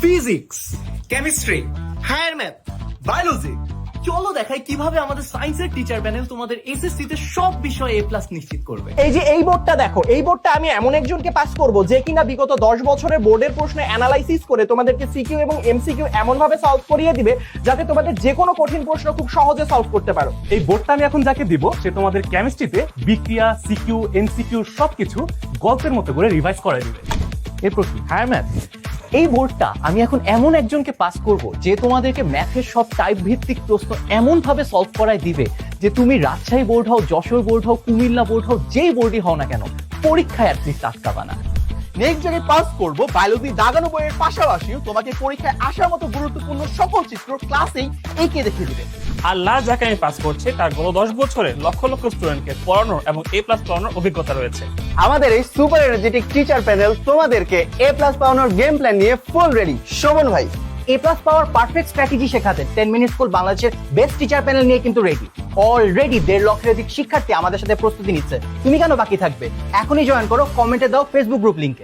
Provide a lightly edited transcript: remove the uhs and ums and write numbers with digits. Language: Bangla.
Physics, chemistry, higher math, biology. চলো দেখাই কিভাবে আমাদের সায়েন্সের টিচার প্যানেল তোমাদের এসএসসি তে সব বিষয়ে A+ নিশ্চিত করবে। এই যে এই বোর্ডটা দেখো, এই বোর্ডটা আমি এমন একজনকে পাস করব যে কিনা বিগত 10 বছরের বোর্ডের প্রশ্ন অ্যানালাইসিস করে তোমাদেরকে সিকিউ এবং এমসিকিউ এমন ভাবে সলভ করিয়ে দিবে যাতে তোমাদের যে কোনো কঠিন প্রশ্ন খুব সহজে সলভ করতে পারো। এই বোর্ডটা আমি এখন যাকে দিব সে তোমাদের কেমিস্ট্রিতে বিক্রিয়া, সিকিউ, এমসিকিউ সবকিছু গল্পের মতো করে রিভাইজ করে দিবে। এরপর কি হায়ার ম্যাথ। এই বোর্ডটা আমি এখন এমন একজনকে পাস করব যে তোমাদেরকে ম্যাথের সব টাইপ ভিত্তিক প্রশ্ন এমন ভাবে সলভ করায় দিবে যে তুমি রাজশাহী বোর্ড হও, যশোর বোর্ড হও, কুমিল্লা বোর্ড হও, যেই বোর্ডই হও না কেন পরীক্ষায় অ্যাটলিস্ট আটকাবা না। নেক্সট জায়গায় পাস করব বায়োলজি দাগানো বইয়ের পাশাপাশিও তোমাকে পরীক্ষায় আসার মতো গুরুত্বপূর্ণ সকল চিত্র ক্লাসেই এঁকে দেখিয়ে দিবে। আর লাস্ট যাকে আমি পাস করছি তার গত 10 বছরে লক্ষ লক্ষ স্টুডেন্টকে পড়ানোর এবং A+ পড়ানোর অভিজ্ঞতা রয়েছে। আমাদের এই সুপার এনার্জেটিক টিচার প্যানেল তোমাদেরকে A+ পাওয়ানোর গেম প্ল্যান নিয়ে ফুল রেডি। শোভন ভাই, A+ পাওয়ার পারফেক্ট স্ট্র্যাটেজি শেখাতে 10 মিনিট স্কুল বাংলাদেশের বেস্ট টিচার প্যানেল নিয়ে কিন্তু রেডি। অলরেডি 1.5 লক্ষের অধিক শিক্ষার্থী আমাদের সাথে প্রস্তুতি নিচ্ছে। তুমি কেন বাকি থাকবে? এখনই জয়েন করো, কমেন্টে দাও ফেসবুক গ্রুপ লিংকে।